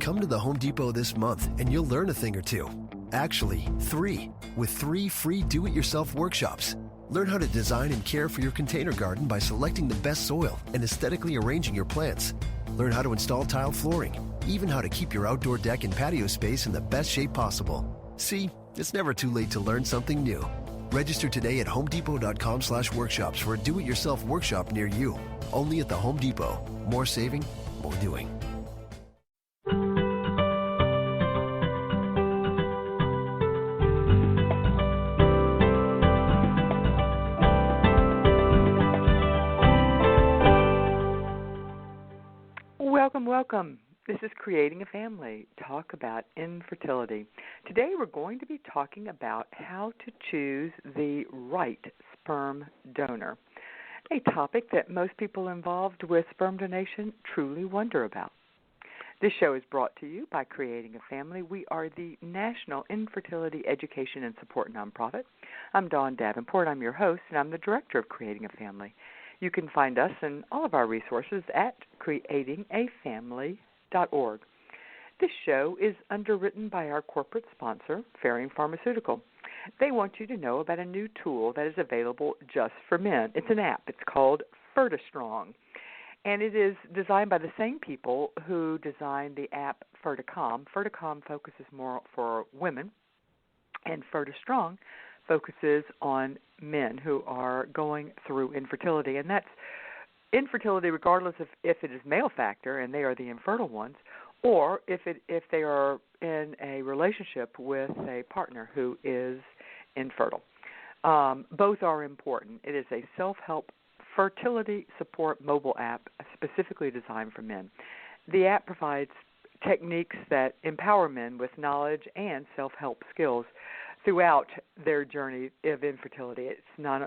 Come to the Home Depot this month and you'll learn a thing or two. Actually, 3, with 3 free do-it-yourself workshops. Learn how to design and care for your container garden by selecting the best soil and aesthetically arranging your plants. Learn how to install tile flooring, even how to keep your outdoor deck and patio space in the best shape possible. See, it's never too late to learn something new. Register today at homedepot.com/workshops for a do-it-yourself workshop near you. Only at the Home Depot. More saving, more doing. Welcome. This is Creating a Family, talk about infertility. Today we're going to be talking about how to choose the right sperm donor, a topic that most people involved with sperm donation truly wonder about. This show is brought to you by Creating a Family. We are the National Infertility Education and Support Nonprofit. I'm Dawn Davenport. I'm your host, and I'm the director of Creating a Family. You can find us and all of our resources at creatingafamily.org. This show is underwritten by our corporate sponsor, Ferring Pharmaceutical. They want you to know about a new tool that is available just for men. It's an app. It's called FertiStrong, and it is designed by the same people who designed the app Ferticom. Ferticom focuses more for women, and FertiStrong focuses on men who are going through infertility, and that's infertility regardless of if it is male factor and they are the infertile ones, or if they are in a relationship with a partner who is infertile. Both are important. It is a self-help fertility support mobile app specifically designed for men. The app provides techniques that empower men with knowledge and self-help skills throughout their journey of infertility. It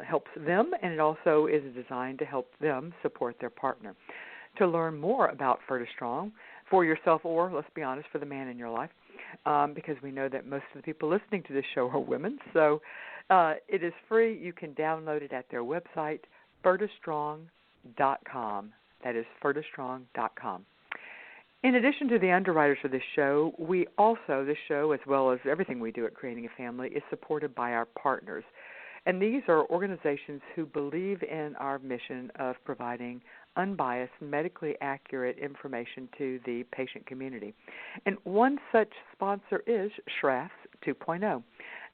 helps them, and it also is designed to help them support their partner. To learn more about FertiStrong for yourself, or let's be honest, for the man in your life, because we know that most of the people listening to this show are women, so it is free. You can download it at their website, fertistrong.com. That is fertistrong.com. In addition to the underwriters of this show, this show, as well as everything we do at Creating a Family, is supported by our partners. And these are organizations who believe in our mission of providing unbiased, medically accurate information to the patient community. And one such sponsor is Schrafft's 2.0.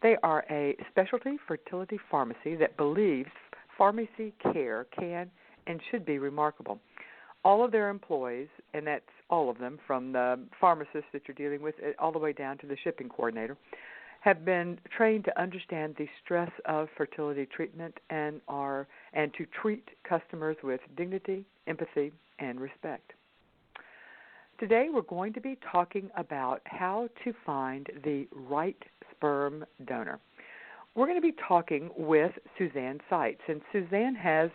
They are a specialty fertility pharmacy that believes pharmacy care can and should be remarkable. All of their employees, and that's all of them, from the pharmacist that you're dealing with all the way down to the shipping coordinator, have been trained to understand the stress of fertility treatment and to treat customers with dignity, empathy, and respect. Today we're going to be talking about how to find the right sperm donor. We're going to be talking with Suzanne Seitz, and Suzanne has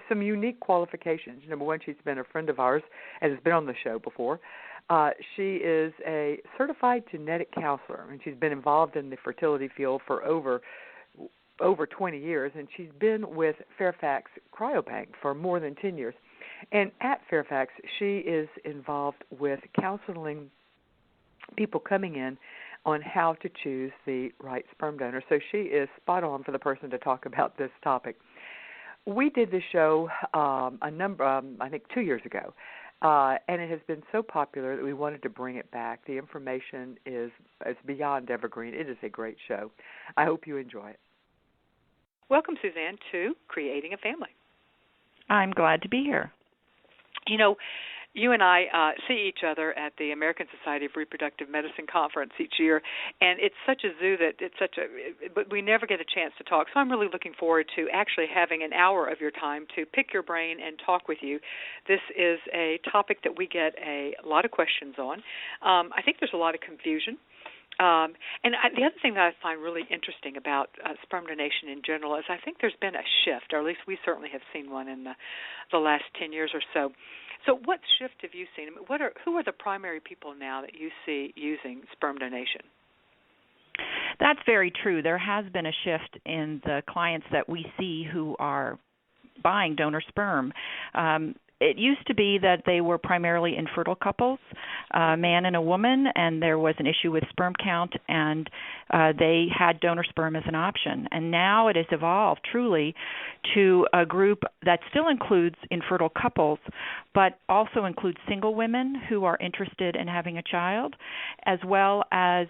some unique qualifications. Number one, she's been a friend of ours and has been on the show before. She is a certified genetic counselor, and she's been involved in the fertility field for over 20 years, and she's been with Fairfax Cryobank for more than 10 years. And at Fairfax, she is involved with counseling people coming in on how to choose the right sperm donor. So she is spot on for the person to talk about this topic. We did this show I think 2 years ago, and it has been so popular that we wanted to bring it back. The information is beyond evergreen. It is a great show. I hope you enjoy it. Welcome, Suzanne, to Creating a Family. I'm glad to be here. You know, you and I see each other at the American Society of Reproductive Medicine conference each year, and it's such a zoo that but we never get a chance to talk. So I'm really looking forward to actually having an hour of your time to pick your brain and talk with you. This is a topic that we get a lot of questions on. I think there's a lot of confusion. The other thing that I find really interesting about sperm donation in general is I think there's been a shift, or at least we certainly have seen one in the last 10 years or so. So what shift have you seen? Who are the primary people now that you see using sperm donation? That's very true. There has been a shift in the clients that we see who are buying donor sperm. it used to be that they were primarily infertile couples, a man and a woman, and there was an issue with sperm count, and they had donor sperm as an option. And now it has evolved truly to a group that still includes infertile couples, but also includes single women who are interested in having a child, as well as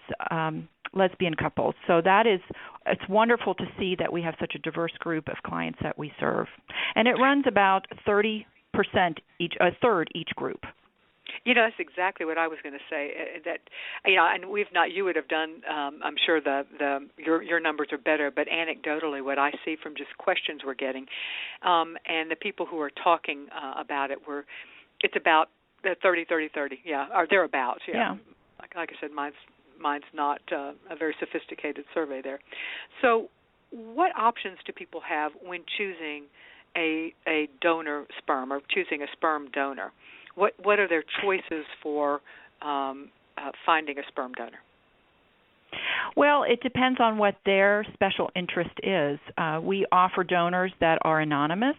lesbian couples. So it's wonderful to see that we have such a diverse group of clients that we serve. And it runs about 30% each, a third each group. That's exactly what I was going to say. That and you would have done. I'm sure your numbers are better, but anecdotally, what I see from just questions we're getting, and the people who are talking about it, it's about 30, or thereabouts. Yeah. Like I said, mine's not a very sophisticated survey there. So, what options do people have when choosing a donor sperm or choosing a sperm donor? What are their choices for finding a sperm donor? Well, it depends on what their special interest is. We offer donors that are anonymous,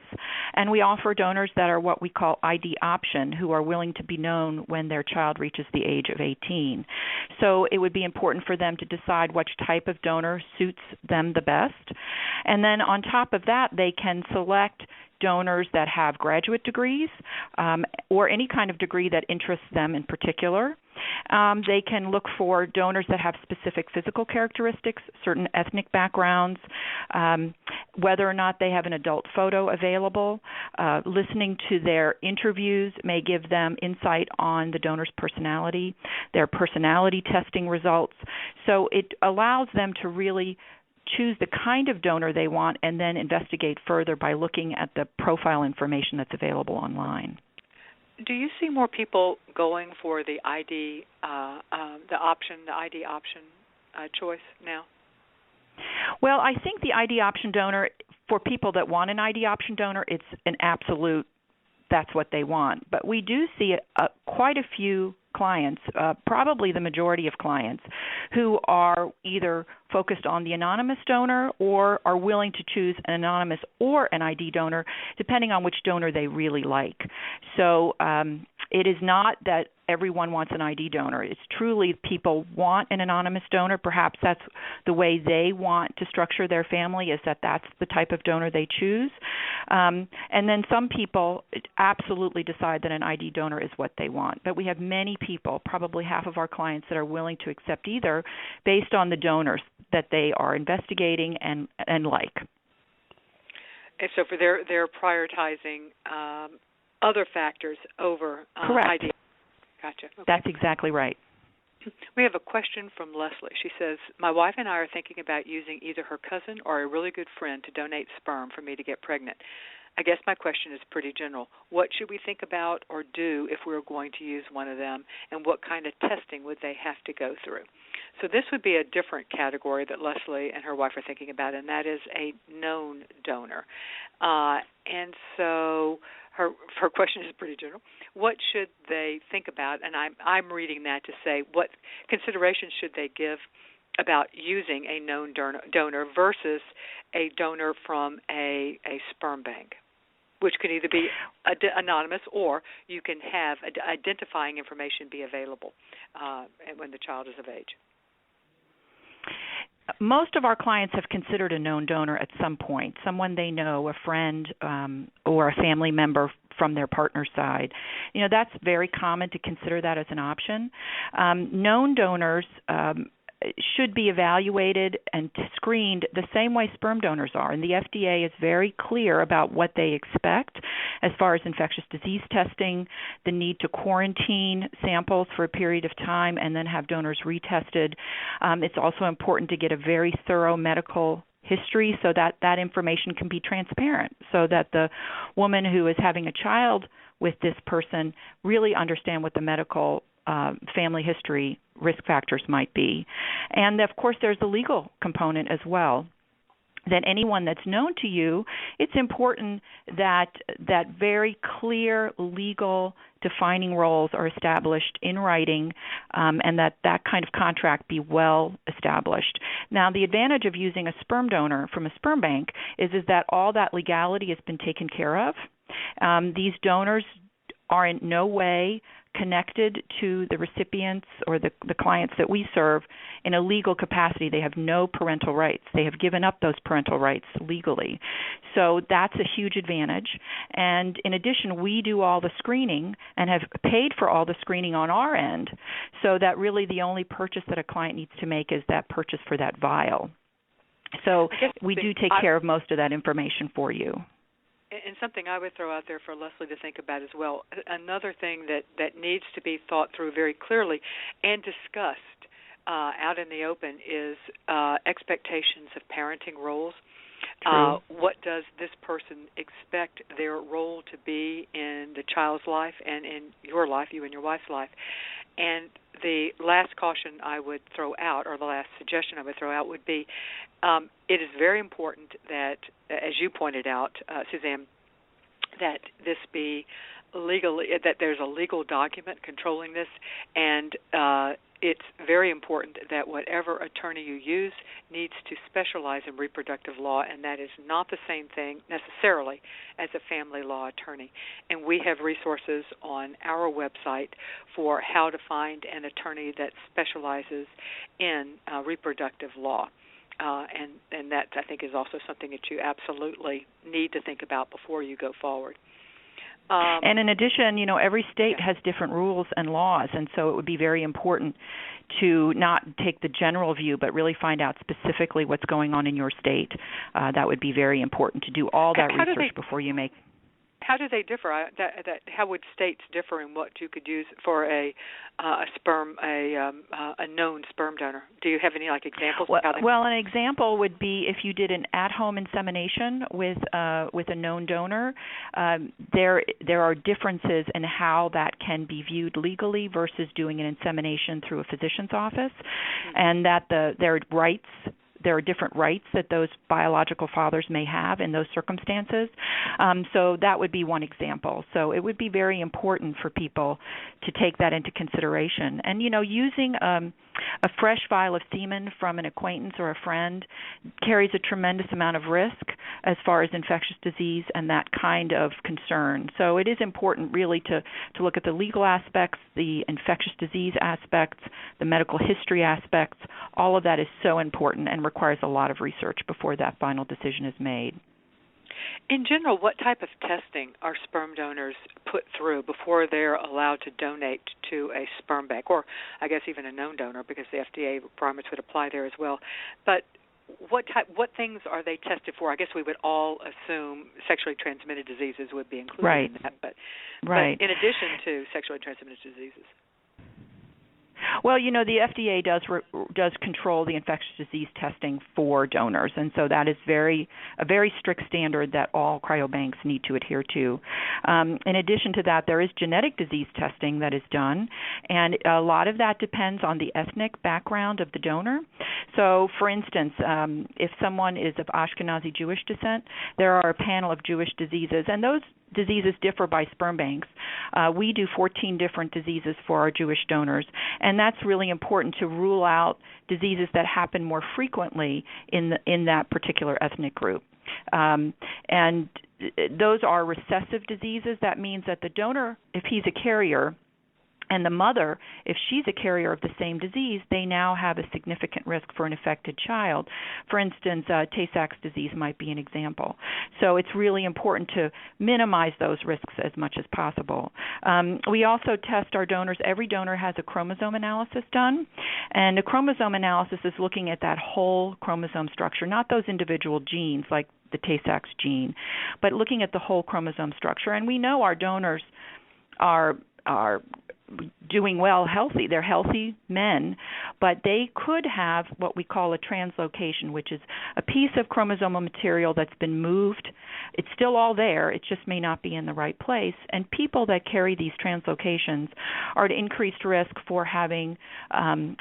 and we offer donors that are what we call ID option, who are willing to be known when their child reaches the age of 18. So it would be important for them to decide which type of donor suits them the best. And then on top of that, they can select donors that have graduate degrees or any kind of degree that interests them in particular. They can look for donors that have specific physical characteristics, certain ethnic backgrounds, whether or not they have an adult photo available. Listening to their interviews may give them insight on the donor's personality, their personality testing results. So it allows them to really choose the kind of donor they want and then investigate further by looking at the profile information that's available online. Do you see more people going for the ID, the ID option choice now? Well, I think the ID option donor, for people that want an ID option donor, it's an absolute, that's what they want. But we do see quite a few clients, probably the majority of clients, who are either focused on the anonymous donor or are willing to choose an anonymous or an ID donor, depending on which donor they really like. So it is not that everyone wants an ID donor. It's truly people want an anonymous donor. Perhaps that's the way they want to structure their family, is that's the type of donor they choose. And then some people absolutely decide that an ID donor is what they want. But we have many people, probably half of our clients, that are willing to accept either based on the donors that they are investigating and like. And so for they're prioritizing other factors over ID. Gotcha. Okay. That's exactly right. We have a question from Leslie. She says, my wife and I are thinking about using either her cousin or a really good friend to donate sperm for me to get pregnant. I guess my question is pretty general. What should we think about or do if we were going to use one of them, and what kind of testing would they have to go through? So this would be a different category that Leslie and her wife are thinking about, and that is a known donor. And so her question is pretty general. What should they think about? And I'm reading that to say, what considerations should they give about using a known donor versus a donor from a sperm bank, which could either be anonymous or you can have identifying information be available when the child is of age. Most of our clients have considered a known donor at some point, someone they know, a friend or a family member from their partner's side. That's very common to consider that as an option. Known donors should be evaluated and screened the same way sperm donors are. And the FDA is very clear about what they expect as far as infectious disease testing, the need to quarantine samples for a period of time and then have donors retested. It's also important to get a very thorough medical history so that information can be transparent, so that the woman who is having a child with this person really understand what the medical family history risk factors might be. And, of course, there's a legal component as well. That anyone that's known to you, it's important that very clear legal defining roles are established in writing and that kind of contract be well established. Now, the advantage of using a sperm donor from a sperm bank is that all that legality has been taken care of. These donors are in no way connected to the recipients or the clients that we serve in a legal capacity. They have no parental rights. They have given up those parental rights legally. So that's a huge advantage. And in addition, we do all the screening and have paid for all the screening on our end, so that really the only purchase that a client needs to make is that purchase for that vial. So we do take care of most of that information for you. And something I would throw out there for Leslie to think about as well, another thing that needs to be thought through very clearly and discussed out in the open is expectations of parenting roles. What does this person expect their role to be in the child's life and in your life, you and your wife's life? And the last caution I would throw out, or the last suggestion I would throw out, would be it is very important that, as you pointed out, Suzanne, that this be legally, that there's a legal document controlling this, and it's very important that whatever attorney you use needs to specialize in reproductive law, and that is not the same thing necessarily as a family law attorney. And we have resources on our website for how to find an attorney that specializes in reproductive law. And that, I think, is also something that you absolutely need to think about before you go forward. And in addition, every state has different rules and laws, and so it would be very important to not take the general view, but really find out specifically what's going on in your state. That would be very important to do all that research before you make. How do they differ? How would states differ in what you could use for a sperm, a known sperm donor? Do you have any examples? Well, an example would be if you did an at-home insemination with a known donor. There are differences in how that can be viewed legally versus doing an insemination through a physician's office, and that there are different rights that those biological fathers may have in those circumstances. So that would be one example. So it would be very important for people to take that into consideration. And, using a fresh vial of semen from an acquaintance or a friend carries a tremendous amount of risk as far as infectious disease and that kind of concern. So it is important really to look at the legal aspects, the infectious disease aspects, the medical history aspects. All of that is so important and requires a lot of research before that final decision is made. In general, what type of testing are sperm donors put through before they're allowed to donate to a sperm bank, or I guess even a known donor, because the FDA requirements would apply there as well? But what things are they tested for? I guess we would all assume sexually transmitted diseases would be included in that, but in addition to sexually transmitted diseases. Well, the FDA does control the infectious disease testing for donors, and so that is a very strict standard that all cryobanks need to adhere to. In addition to that, there is genetic disease testing that is done, and a lot of that depends on the ethnic background of the donor. So, for instance, if someone is of Ashkenazi Jewish descent, there are a panel of Jewish diseases, and those diseases differ by sperm banks. We do 14 different diseases for our Jewish donors, and that's really important to rule out diseases that happen more frequently in that particular ethnic group. And those are recessive diseases. That means that the donor, if he's a carrier, and the mother, if she's a carrier of the same disease, they now have a significant risk for an affected child. For instance, Tay-Sachs disease might be an example. So it's really important to minimize those risks as much as possible. We also test our donors. Every donor has a chromosome analysis done, and a chromosome analysis is looking at that whole chromosome structure, not those individual genes like the Tay-Sachs gene, but looking at the whole chromosome structure. And we know our donors are doing well, healthy. They're healthy men, but they could have what we call a translocation, which is a piece of chromosomal material that's been moved. It's still all there. It just may not be in the right place. And people that carry these translocations are at increased risk for having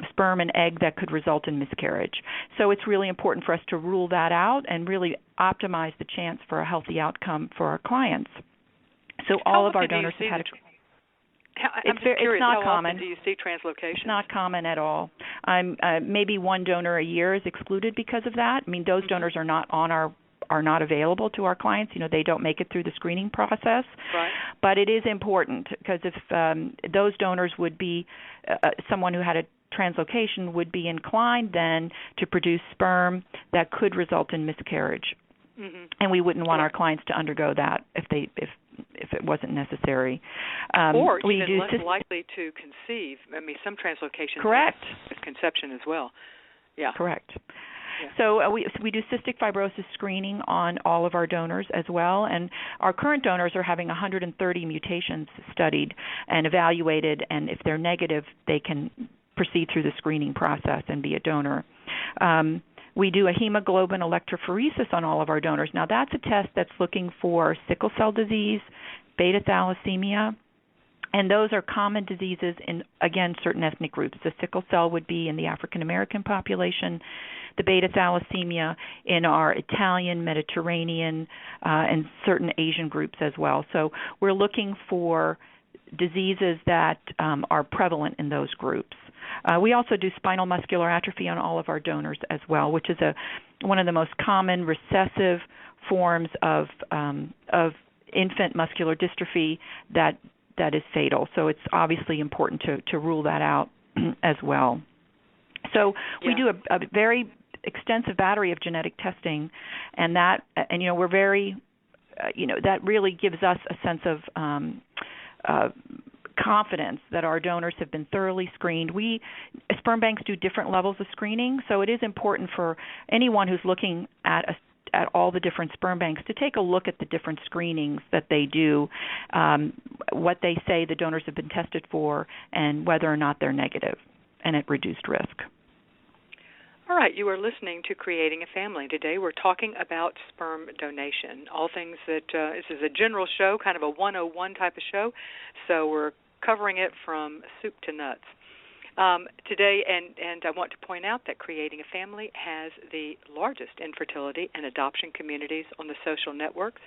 sperm and egg that could result in miscarriage. So it's really important for us to rule that out and really optimize the chance for a healthy outcome for our clients. So all of our donors have had I'm just curious, not how common. Often do you see translocations? It's not common at all. Maybe one donor a year is excluded because of that. I mean, those donors are not on our are not available to our clients. They don't make it through the screening process. Right. But it is important because if those donors would be someone who had a translocation would be inclined then to produce sperm that could result in miscarriage. Mm-hmm. And we wouldn't want our clients to undergo that if it wasn't necessary. Or even less likely to conceive. I mean, some translocations correct. Is conception as well. Yeah. Correct. Yeah. So we do cystic fibrosis screening on all of our donors as well, and our current donors are having 130 mutations studied and evaluated, and if they're negative, they can proceed through the screening process and be a donor. We do a hemoglobin electrophoresis on all of our donors. Now, that's a test that's looking for sickle cell disease, beta thalassemia, and those are common diseases in, again, certain ethnic groups. The sickle cell would be in the African American population, the beta thalassemia in our Italian, Mediterranean, and certain Asian groups as well. So we're looking for diseases that are prevalent in those groups. We also do spinal muscular atrophy on all of our donors as well, which is one of the most common recessive forms of infant muscular dystrophy that is fatal. So it's obviously important to rule that out as well. So we do a very extensive battery of genetic testing, and we're very, that really gives us a sense of confidence that our donors have been thoroughly screened. Sperm banks do different levels of screening, so it is important for anyone who's looking at all the different sperm banks to take a look at the different screenings that they do, what they say the donors have been tested for, and whether or not they're negative and at reduced risk. All right, you are listening to Creating a Family. Today we're talking about sperm donation, all things that this is a general show, kind of a 101 type of show, so we're covering it from soup to nuts. Today, and I want to point out that Creating a Family has the largest infertility and adoption communities on the social networks,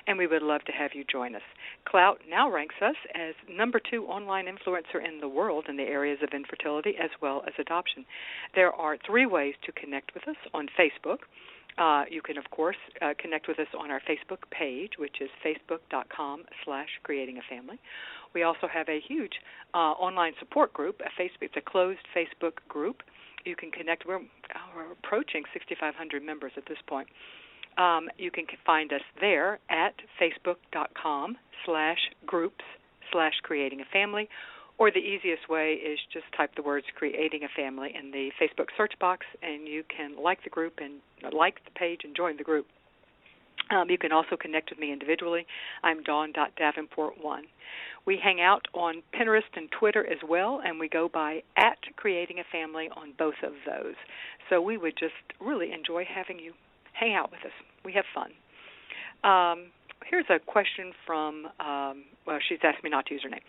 and we would love to have you join us. Clout now ranks us as number 2 online influencer in the world in the areas of infertility as well as adoption. There are 3 ways to connect with us on Facebook. You can, of course, connect with us on our Facebook page, which is facebook.com/creatingafamily. We also have a huge online support group. It's a closed Facebook group. You can connect. We're approaching 6,500 members at this point. You can find us there at facebook.com/groups/creatingafamily. Or the easiest way is just type the words Creating a Family in the Facebook search box, and you can like the group and like the page and join the group. You can also connect with me individually. I'm Dawn Davenport1. We hang out on Pinterest and Twitter as well, and we go by @CreatingAFamily on both of those. So we would just really enjoy having you hang out with us. We have fun. Here's a question from, she's asked me not to use her name.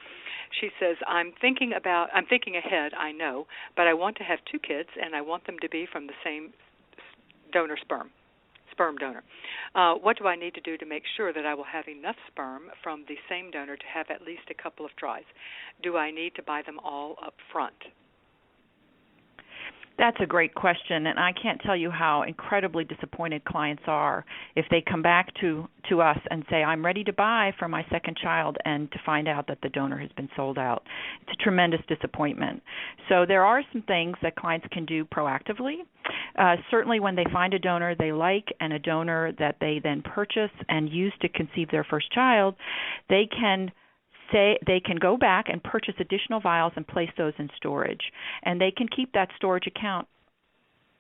She says, I'm thinking ahead, I know, but I want to have 2 kids, and I want them to be from the same donor sperm donor. What do I need to do to make sure that I will have enough sperm from the same donor to have at least a couple of tries? Do I need to buy them all up front? That's a great question, and I can't tell you how incredibly disappointed clients are if they come back to us and say, I'm ready to buy for my second child, and to find out that the donor has been sold out. It's a tremendous disappointment. So there are some things that clients can do proactively. Certainly when they find a donor they like and a donor that they then purchase and use to conceive their first child, they can go back and purchase additional vials and place those in storage. And they can keep that storage account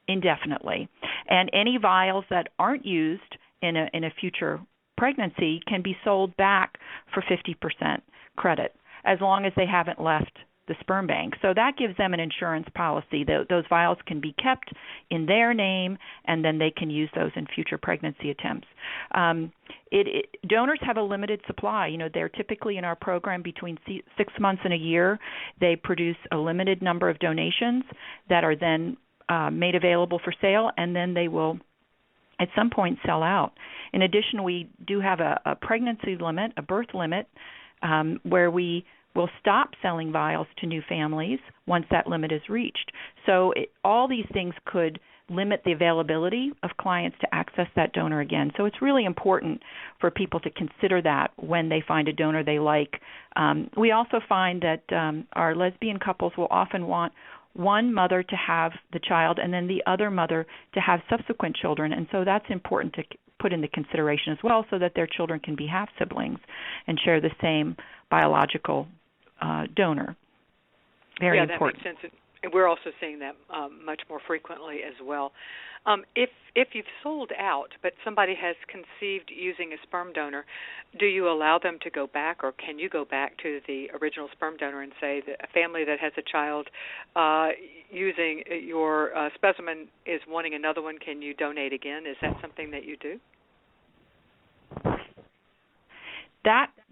indefinitely. And any vials that aren't used in a future pregnancy can be sold back for 50% credit, as long as they haven't left the sperm bank. So that gives them an insurance policy. Those vials can be kept in their name, and then they can use those in future pregnancy attempts. Donors have a limited supply. They're typically in our program between 6 months and a year. They produce a limited number of donations that are then made available for sale, and then they will at some point sell out. In addition, we do have a pregnancy limit, a birth limit, where we will stop selling vials to new families once that limit is reached. So all these things could limit the availability of clients to access that donor again. So it's really important for people to consider that when they find a donor they like. We also find that our lesbian couples will often want one mother to have the child and then the other mother to have subsequent children, and so that's important to put into consideration as well, so that their children can be half siblings and share the same biological donor. Very important. Yeah, that makes sense. And we're also seeing that much more frequently as well. If you've sold out, but somebody has conceived using a sperm donor, do you allow them to go back, or can you go back to the original sperm donor and say that a family that has a child using your specimen is wanting another one, can you donate again? Is that something that you do?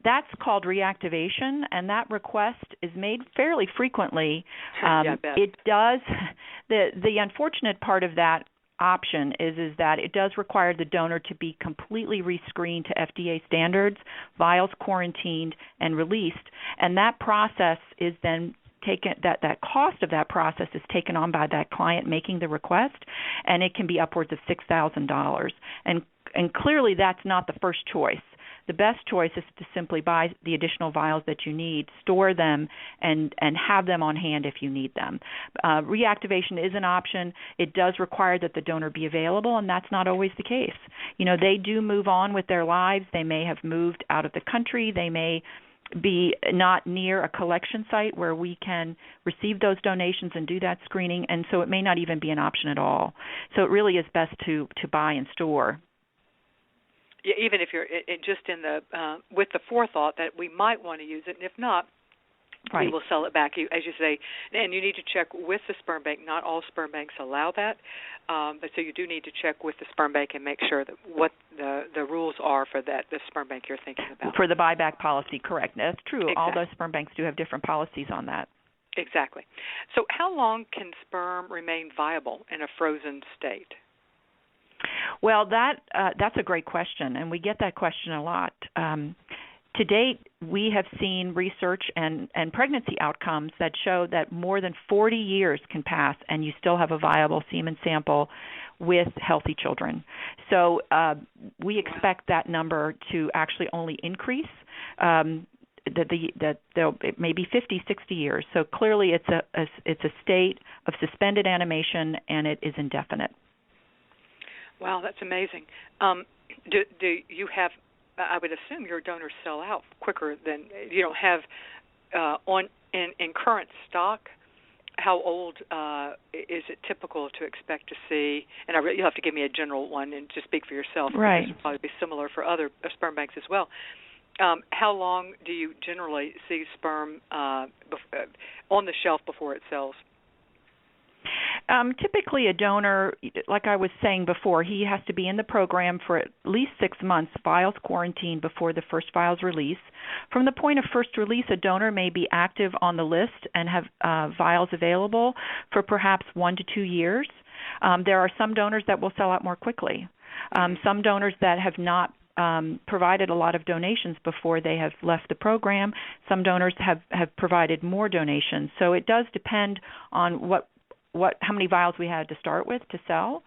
That's called reactivation, and that request is made fairly frequently. Yeah, I bet. It does. The unfortunate part of that option is that it does require the donor to be completely rescreened to FDA standards, vials quarantined, and released, and that process is then taken. That cost of that process is taken on by that client making the request, and it can be upwards of $6,000. And clearly, that's not the first choice. The best choice is to simply buy the additional vials that you need, store them, and have them on hand if you need them. Reactivation is an option. It does require that the donor be available, and that's not always the case. They do move on with their lives. They may have moved out of the country. They may be not near a collection site where we can receive those donations and do that screening, and so it may not even be an option at all. So it really is best to buy and store. Yeah, even if you're just in the with the forethought that we might want to use it, and if not, right, we will sell it back. As you say, and you need to check with the sperm bank. Not all sperm banks allow that, but so you do need to check with the sperm bank and make sure that what the rules are for the sperm bank you're thinking about. For the buyback policy, correct. That's true. Exactly. All those sperm banks do have different policies on that. Exactly. So how long can sperm remain viable in a frozen state? Well, that's a great question, and we get that question a lot. To date, we have seen research and pregnancy outcomes that show that more than 40 years can pass and you still have a viable semen sample with healthy children. So we expect that number to actually only increase. That it may be 50, 60 years. So clearly it's a state of suspended animation, and it is indefinite. Wow, that's amazing. Do you have? I would assume your donors sell out quicker than you don't have in current stock. How old is it typical to expect to see? And you'll have to give me a general one and just speak for yourself. Right. This will probably be similar for other sperm banks as well. How long do you generally see sperm on the shelf before it sells? Typically, a donor, like I was saying before, he has to be in the program for at least 6 months, vials quarantined before the first vials release. From the point of first release, a donor may be active on the list and have vials available for perhaps 1 to 2 years. There are some donors that will sell out more quickly. Some donors that have not provided a lot of donations before they have left the program. Some donors have provided more donations. So it does depend on how many vials we had to start with to sell.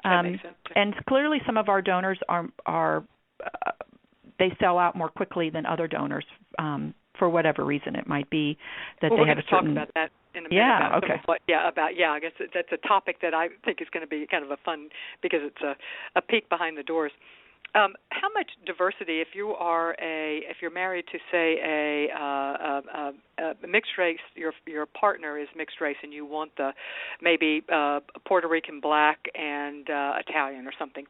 That makes sense. And clearly some of our donors are they sell out more quickly than other donors for whatever reason it might be that they have a certain. We're going to talk about that in a minute. Yeah, okay. I guess that's a topic that I think is going to be kind of a fun, because it's a peek behind the doors. How much diversity, if you're married to, say, a mixed race, your partner is mixed race, and you want maybe Puerto Rican black and Italian or something,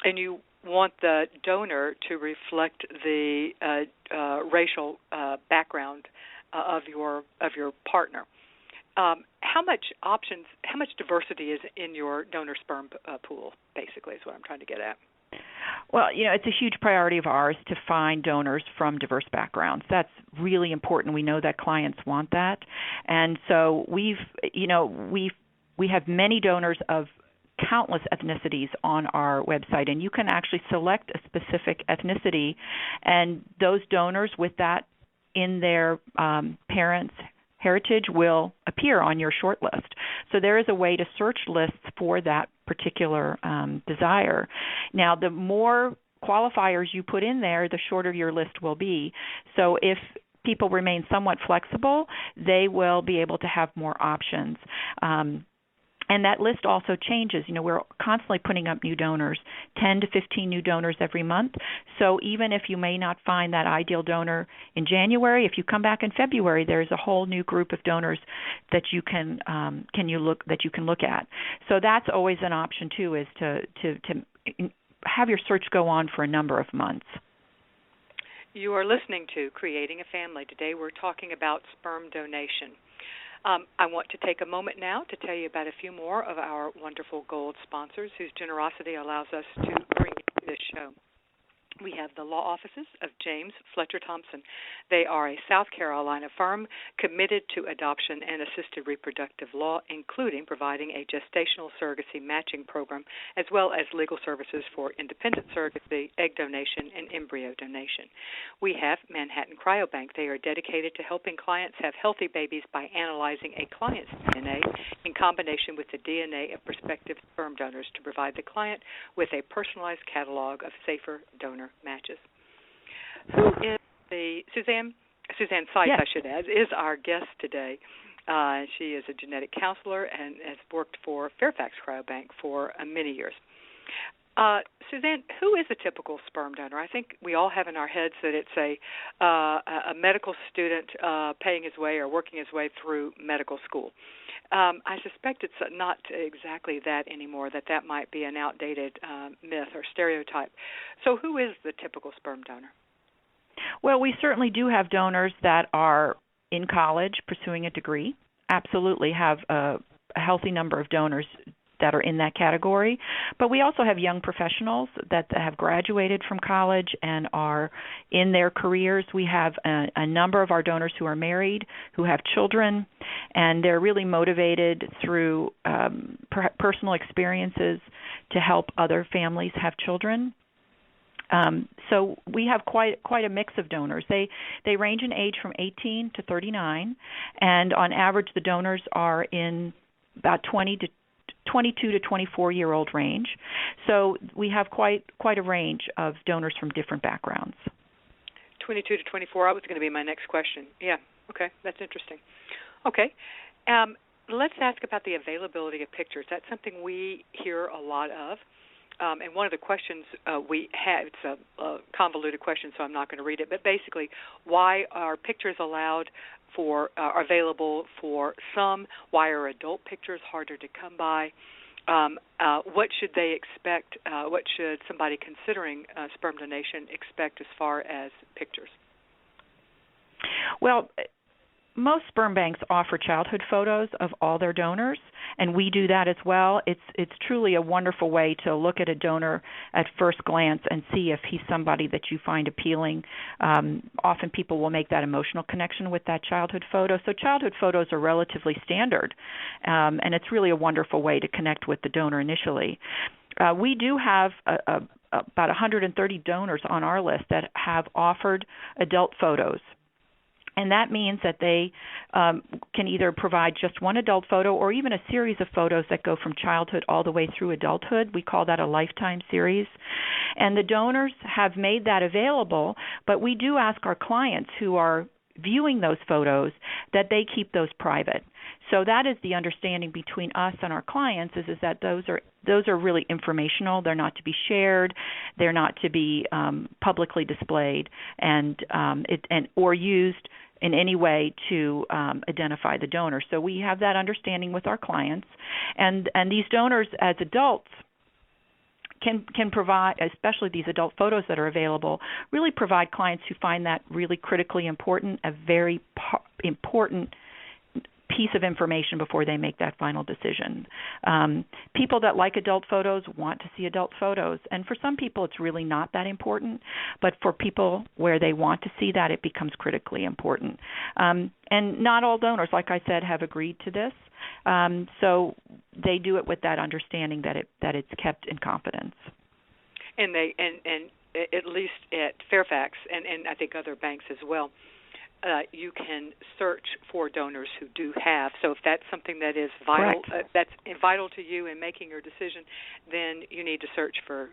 and you want the donor to reflect the racial background of your partner. How much diversity is in your donor sperm pool, basically, is what I'm trying to get at. Well, it's a huge priority of ours to find donors from diverse backgrounds. That's really important. We know that clients want that. And so we have many donors of countless ethnicities on our website, and you can actually select a specific ethnicity, and those donors with that in their parents' heritage will appear on your short list. So there is a way to search lists for that particular desire. Now, the more qualifiers you put in there, the shorter your list will be. So if people remain somewhat flexible, they will be able to have more options. And that list also changes. We're constantly putting up new donors, 10 to 15 new donors every month. So even if you may not find that ideal donor in January, if you come back in February, there's a whole new group of donors that you can look at. So that's always an option too, is to have your search go on for a number of months. You are listening to Creating a Family. Today we're talking about sperm donation. I want to take a moment now to tell you about a few more of our wonderful gold sponsors whose generosity allows us to bring you this show. We have the law offices of James Fletcher Thompson. They are a South Carolina firm committed to adoption and assisted reproductive law, including providing a gestational surrogacy matching program, as well as legal services for independent surrogacy, egg donation, and embryo donation. We have Manhattan Cryobank. They are dedicated to helping clients have healthy babies by analyzing a client's DNA in combination with the DNA of prospective sperm donors to provide the client with a personalized catalog of safer donor matches. Who is Suzanne Seitz, yes. I should add, is our guest today. She is a genetic counselor and has worked for Fairfax Cryobank for many years. Suzanne, who is a typical sperm donor? I think we all have in our heads that it's a medical student paying his way or working his way through medical school. I suspect it's not exactly that anymore, that might be an outdated myth or stereotype. So who is the typical sperm donor? Well, we certainly do have donors that are in college pursuing a degree. Absolutely have a healthy number of donors that are in that category. But we also have young professionals that have graduated from college and are in their careers. We have a number of our donors who are married, who have children, and they're really motivated through personal experiences to help other families have children. So we have quite a mix of donors. They range in age from 18 to 39, and on average the donors are in about 22 to 24-year-old range. So we have quite a range of donors from different backgrounds. 22 to 24, that was going to be my next question. Yeah, okay, that's interesting. Okay, let's ask about the availability of pictures. That's something we hear a lot of. And one of the questions we have, it's a convoluted question, so I'm not going to read it, but basically, why are pictures are available for some? Why are adult pictures harder to come by? What should they expect? What should somebody considering sperm donation expect as far as pictures? Well, most sperm banks offer childhood photos of all their donors, and we do that as well. It's truly a wonderful way to look at a donor at first glance and see if he's somebody that you find appealing. Often people will make that emotional connection with that childhood photo. So childhood photos are relatively standard, and it's really a wonderful way to connect with the donor initially. We do have about 130 donors on our list that have offered adult photos. And that means that they can either provide just one adult photo or even a series of photos that go from childhood all the way through adulthood. We call that a lifetime series. And the donors have made that available, but we do ask our clients who are viewing those photos that they keep those private. So that is the understanding between us and our clients is that those are really informational. They're not to be shared. They're not to be publicly displayed or used in any way to identify the donor. So we have that understanding with our clients. And these donors as adults can provide, especially these adult photos that are available, really provide clients who find that really critically important, a very important piece of information before they make that final decision. People that like adult photos want to see adult photos, and for some people it's really not that important, but for people where they want to see that, it becomes critically important. And not all donors, like I said, have agreed to this, so they do it with that understanding that it's kept in confidence. And at least at Fairfax, and I think other banks as well, you can search for donors who do have. So if that's something that is vital, that's vital to you in making your decision, then you need to search for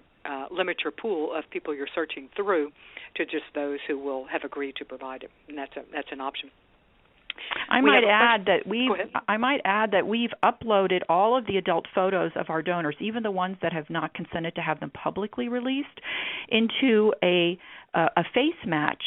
limit your pool of people you're searching through to just those who will have agreed to provide it, and that's an option. I might add that we've uploaded all of the adult photos of our donors, even the ones that have not consented to have them publicly released, into a face match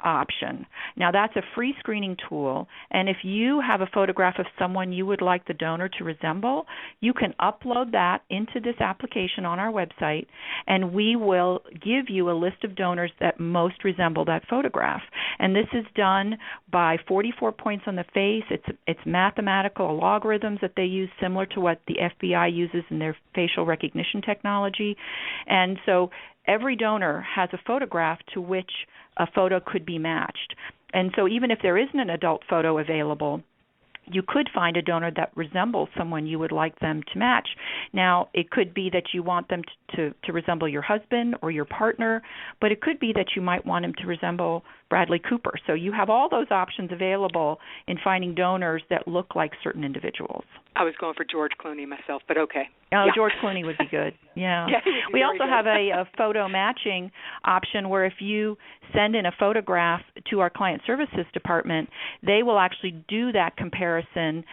option. Now, that's a free screening tool, and if you have a photograph of someone you would like the donor to resemble, you can upload that into this application on our website, and we will give you a list of donors that most resemble that photograph. And this is done by 44 points on the face. It's mathematical algorithms that they use, similar to what the FBI uses in their facial recognition technology. And so every donor has a photograph to which a photo could be matched. And so even if there isn't an adult photo available, you could find a donor that resembles someone you would like them to match. Now, it could be that you want them to resemble your husband or your partner, but it could be that you might want him to resemble Bradley Cooper. So you have all those options available in finding donors that look like certain individuals. I was going for George Clooney myself, but okay. Oh, yeah. George Clooney would be good. Yeah. We also have a photo matching option where if you send in a photograph to our client services department, they will actually do that comparison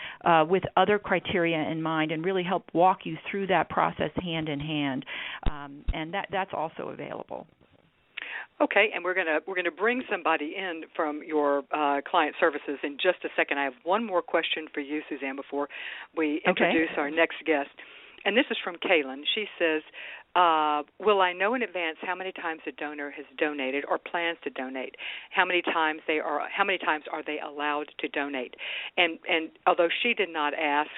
with other criteria in mind and really help walk you through that process hand in hand. And that's also available. Okay, and we're gonna bring somebody in from your client services in just a second. I have one more question for you, Suzanne, before we introduce our next guest. And this is from Kaylin. She says, will I know in advance how many times a donor has donated or plans to donate? How many times are they allowed to donate? And although she did not ask,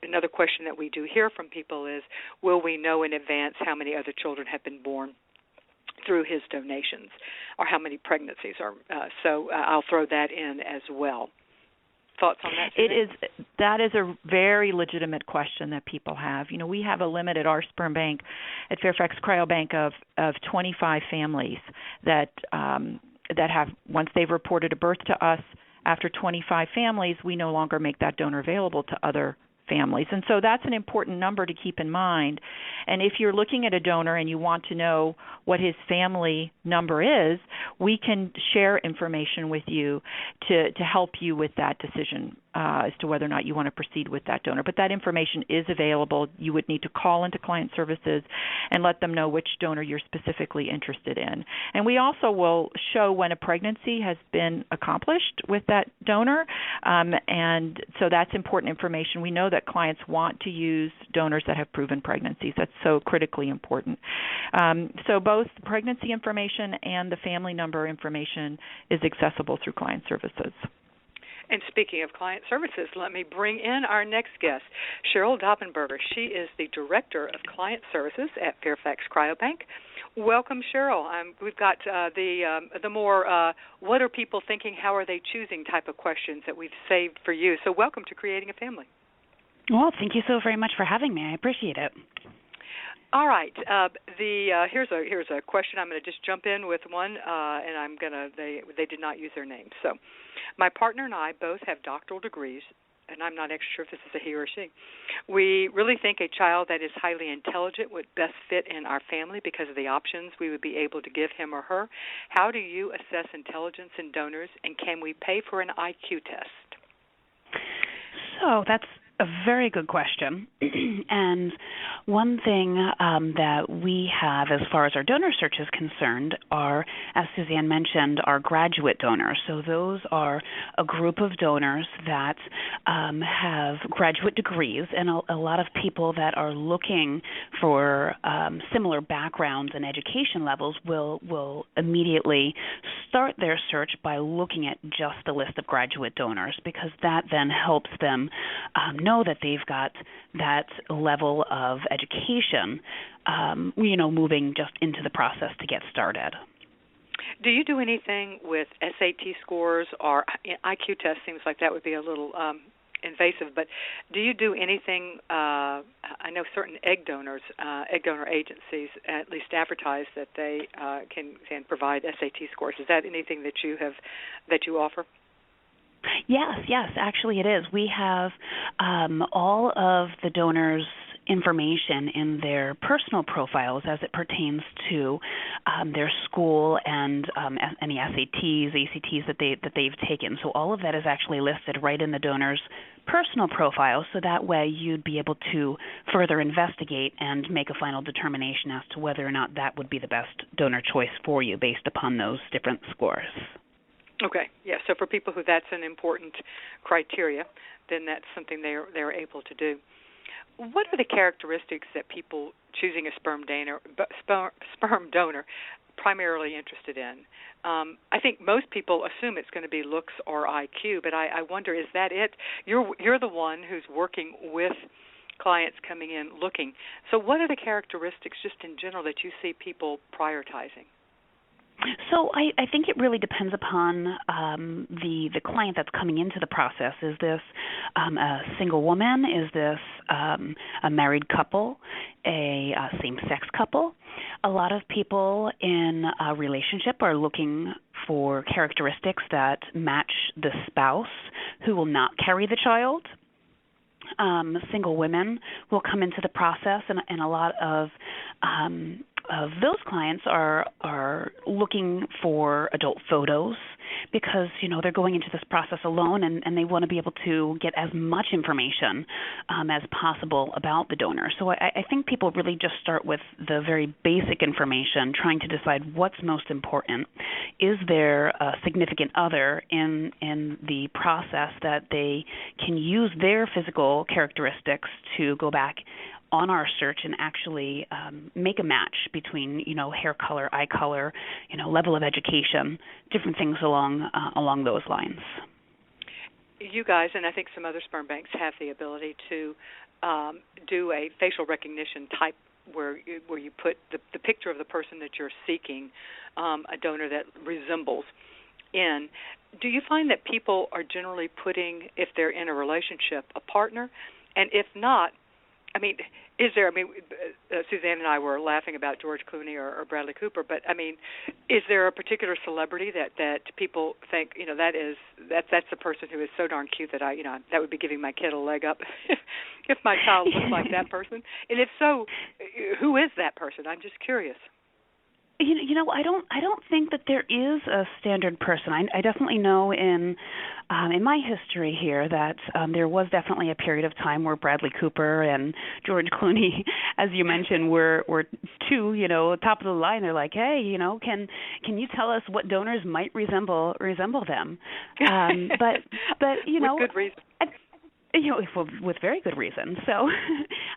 another question that we do hear from people is, will we know in advance how many other children have been born through his donations, or how many pregnancies are? So I'll throw that in as well. Thoughts on that, Suzanne? That is a very legitimate question that people have. You know, we have a limit at our Sperm Bank, at Fairfax Cryobank, of 25 families that have, once they've reported a birth to us, after 25 families, we no longer make that donor available to other families. And so that's an important number to keep in mind. And if you're looking at a donor and you want to know what his family number is, we can share information with you to help you with that decision as to whether or not you want to proceed with that donor. But that information is available. You would need to call into client services and let them know which donor you're specifically interested in. And we also will show when a pregnancy has been accomplished with that donor. And so that's important information. We know that clients want to use donors that have proven pregnancies. That's so critically important. So both the pregnancy information and the family number information is accessible through client services. And speaking of client services, let me bring in our next guest, Cheryl Davenport. She is the Director of Client Services at Fairfax Cryobank. Welcome, Cheryl. We've got the more what are people thinking, how are they choosing type of questions that we've saved for you. So welcome to Creating a Family. Well, thank you so very much for having me. I appreciate it. All right. Here's a question. I'm going to just jump in with one, and they did not use their name. So, my partner and I both have doctoral degrees, and I'm not extra sure if this is a he or a she. We really think a child that is highly intelligent would best fit in our family because of the options we would be able to give him or her. How do you assess intelligence in donors, and can we pay for an IQ test? So that's a very good question. And one thing that we have as far as our donor search is concerned are, as Suzanne mentioned, our graduate donors. So those are a group of donors that have graduate degrees, and a lot of people that are looking for similar backgrounds and education levels will immediately start their search by looking at just the list of graduate donors, because that then helps them know that they've got that level of education, moving just into the process to get started. Do you do anything with SAT scores or IQ test? Seems like that would be a little invasive, but do you do anything? I know certain egg donor agencies at least advertise that they can provide SAT scores. Is that anything that you offer? Yes, actually it is. We have all of the donors' information in their personal profiles as it pertains to their school and any SATs, ACTs that they've taken. So all of that is actually listed right in the donor's personal profile, so that way you'd be able to further investigate and make a final determination as to whether or not that would be the best donor choice for you based upon those different scores. Okay, yeah. So for people who that's an important criteria, then that's something they're able to do. What are the characteristics that people choosing a sperm donor primarily interested in? I think most people assume it's going to be looks or IQ, but I wonder, is that it? You're the one who's working with clients coming in looking. So what are the characteristics just in general that you see people prioritizing? So I think it really depends upon the client that's coming into the process. Is this a single woman? Is this a married couple, a same-sex couple? A lot of people in a relationship are looking for characteristics that match the spouse who will not carry the child. Single women will come into the process, and a lot of those clients are looking for adult photos because, they're going into this process alone and they want to be able to get as much information as possible about the donor. So I think people really just start with the very basic information, trying to decide what's most important. Is there a significant other in the process that they can use their physical characteristics to go back on our search and actually make a match between, hair color, eye color, level of education, different things along those lines. You guys, and I think some other sperm banks, have the ability to do a facial recognition type where you put the picture of the person that you're seeking, a donor that resembles in. Do you find that people are generally putting, if they're in a relationship, a partner? And if not, Suzanne and I were laughing about George Clooney or Bradley Cooper, but is there a particular celebrity that people think, that's the person who is so darn cute that that would be giving my kid a leg up if my child looked like that person? And if so, who is that person? I'm just curious. I don't think that there is a standard person. I definitely know in my history here that there was definitely a period of time where Bradley Cooper and George Clooney, as you mentioned, were two, top of the line. They're like, hey, can you tell us what donors might resemble them? But with good reason. With very good reason. So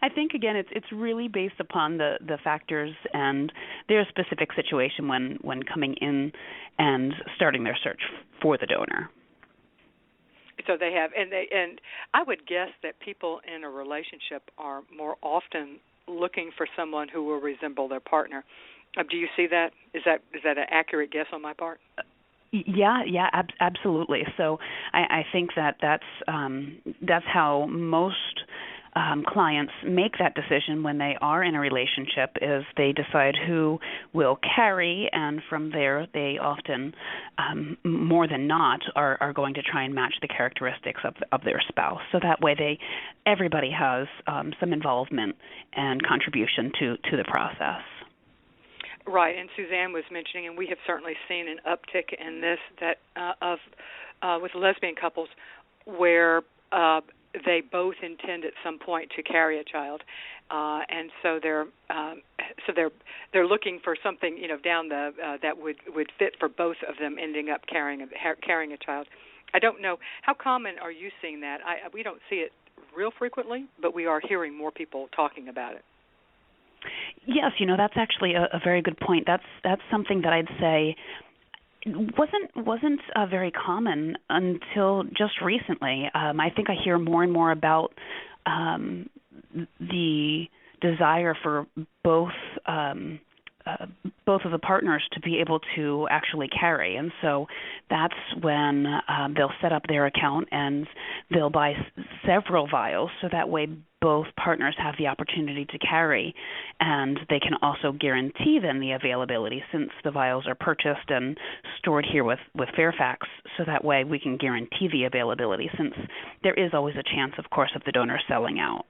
I think, again, it's really based upon the factors and their specific situation when coming in and starting their search for the donor. So they have, and I would guess that people in a relationship are more often looking for someone who will resemble their partner. Do you see that? Is that an accurate guess on my part? Yeah, absolutely. So I think that's how most clients make that decision when they are in a relationship, is they decide who will carry, and from there they often, more than not, are going to try and match the characteristics of their spouse. So that way everybody has some involvement and contribution to the process. Right, and Suzanne was mentioning, and we have certainly seen an uptick in this with lesbian couples where they both intend at some point to carry a child, and so they're looking for something down that would fit for both of them, ending up carrying a child. I don't know, how common are you seeing that? We don't see it real frequently, but we are hearing more people talking about it. Yes, that's actually a very good point. That's something that I'd say wasn't very common until just recently. I think I hear more and more about the desire for both both of the partners to be able to actually carry. And so that's when they'll set up their account and they'll buy several vials, so that way both partners have the opportunity to carry, and they can also guarantee then the availability, since the vials are purchased and stored here with Fairfax, so that way we can guarantee the availability, since there is always a chance, of course, of the donor selling out.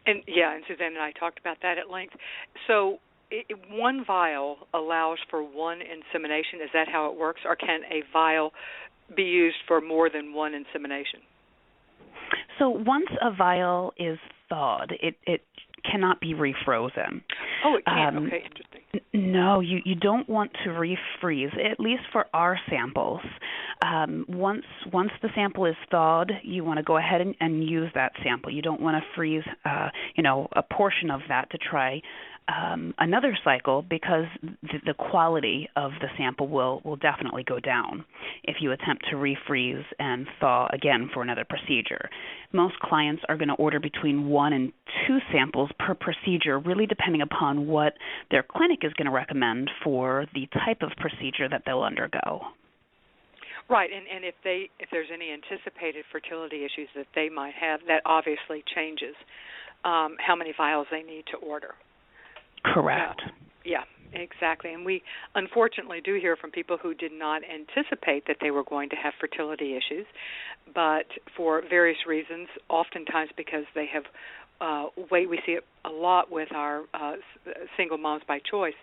And Suzanne and I talked about that at length. So one vial allows for one insemination. Is that how it works, or can a vial be used for more than one insemination? So once a vial is thawed, it cannot be refrozen. Oh, it can't. Okay, interesting. No, you don't want to refreeze, at least for our samples. Once the sample is thawed, you want to go ahead and use that sample. You don't want to freeze, a portion of that to try another cycle, because the quality of the sample will definitely go down if you attempt to refreeze and thaw again for another procedure. Most clients are going to order between 1 and 2 samples per procedure, really depending upon what their clinic is going to recommend for the type of procedure that they'll undergo. Right, and if there's any anticipated fertility issues that they might have, that obviously changes how many vials they need to order. Correct. Yeah, exactly. And we unfortunately do hear from people who did not anticipate that they were going to have fertility issues, but for various reasons, oftentimes because they have we see it a lot with our single moms by choice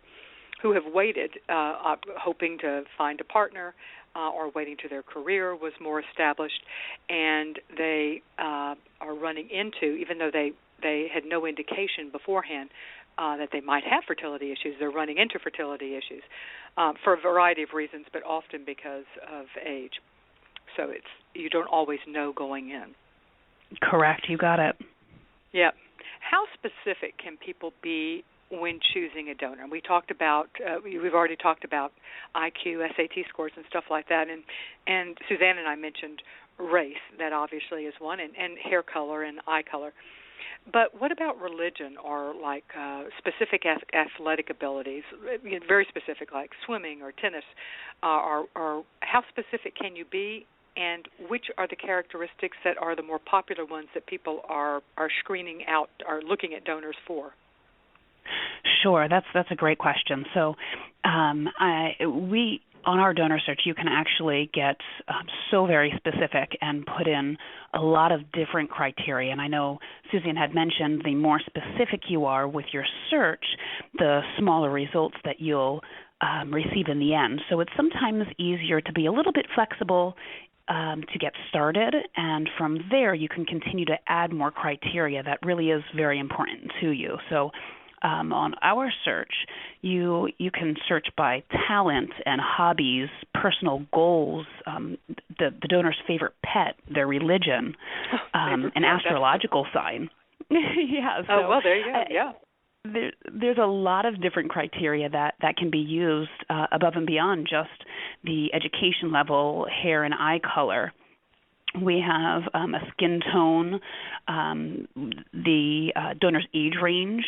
who have waited, hoping to find a partner, or waiting till their career was more established, and they are running into, even though they had no indication beforehand that they might have fertility issues, they're running into fertility issues for a variety of reasons, but often because of age. So you don't always know going in. Correct, you got it. Yeah. How specific can people be when choosing a donor? We talked about, we've already talked about IQ, SAT scores, and stuff like that, and Suzanne and I mentioned race. That obviously is one, and hair color and eye color. But what about religion, or like specific athletic abilities, very specific, like swimming or tennis, or how specific can you be, and which are the characteristics that are the more popular ones that people are screening out, are looking at donors for? Sure, that's a great question. So we on our donor search, you can actually get so very specific and put in a lot of different criteria. And I know Suzanne had mentioned the more specific you are with your search, the smaller results that you'll receive in the end. So it's sometimes easier to be a little bit flexible to get started, and from there you can continue to add more criteria that really is very important to you. So on our search, you can search by talent and hobbies, personal goals, the donor's favorite pet, their religion, an astrological sign. Yeah. So, well, there you go. Yeah. There's a lot of different criteria that can be used above and beyond just the education level, hair and eye color. We have a skin tone, the donor's age range,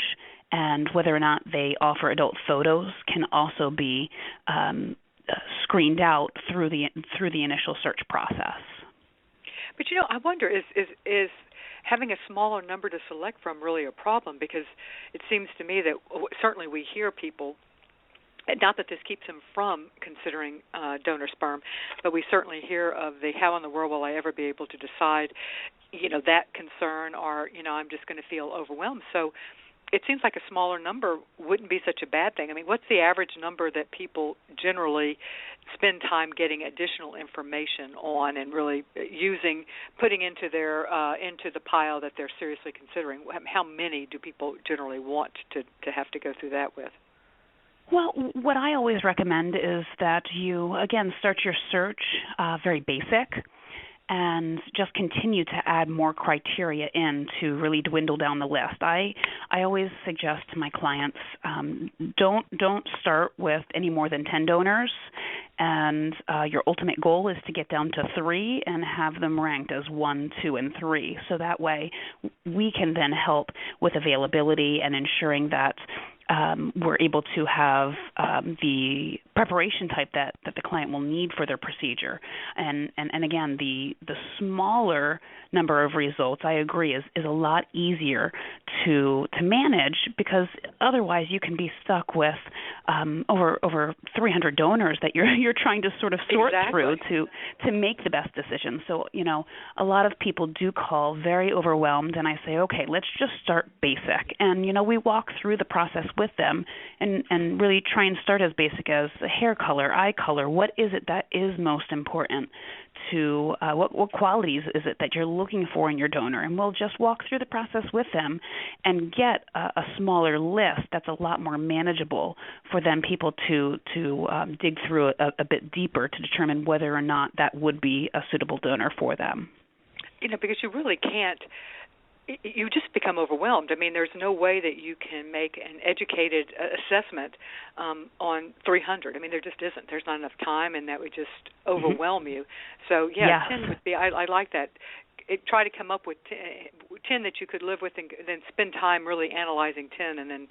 and whether or not they offer adult photos can also be screened out through the initial search process. But I wonder, is having a smaller number to select from really a problem? Because it seems to me that certainly we hear people, not that this keeps them from considering donor sperm, but we certainly hear of the how in the world will I ever be able to decide, that concern, or, I'm just going to feel overwhelmed. So it seems like a smaller number wouldn't be such a bad thing. I mean, what's the average number that people generally spend time getting additional information on and really putting into their into the pile that they're seriously considering? How many do people generally want to have to go through that with? Well, what I always recommend is that you, again, start your search very basic, and just continue to add more criteria in to really dwindle down the list. I always suggest to my clients, don't start with any more than 10 donors, and your ultimate goal is to get down to 3 and have them ranked as 1, 2, and 3. So that way we can then help with availability and ensuring that we're able to have the preparation type that the client will need for their procedure. And again, the smaller number of results, I agree, is a lot easier to manage, because otherwise you can be stuck with over 300 donors that you're trying to sort of sort through to make the best decision. So, a lot of people do call very overwhelmed, and I say, okay, let's just start basic. And, we walk through the process with them and really try and start as basic as hair color, eye color. What is it that is most important to what qualities is it that you're looking for in your donor? And we'll just walk through the process with them and get a smaller list that's a lot more manageable for then people to dig through a bit deeper to determine whether or not that would be a suitable donor for them. Because you really can't. You just become overwhelmed. I mean, there's no way that you can make an educated assessment on 300. I mean, there just isn't. There's not enough time, and that would just overwhelm you. So, 10 would be, I like that. Try to come up with 10 that you could live with, and then spend time really analyzing 10, and then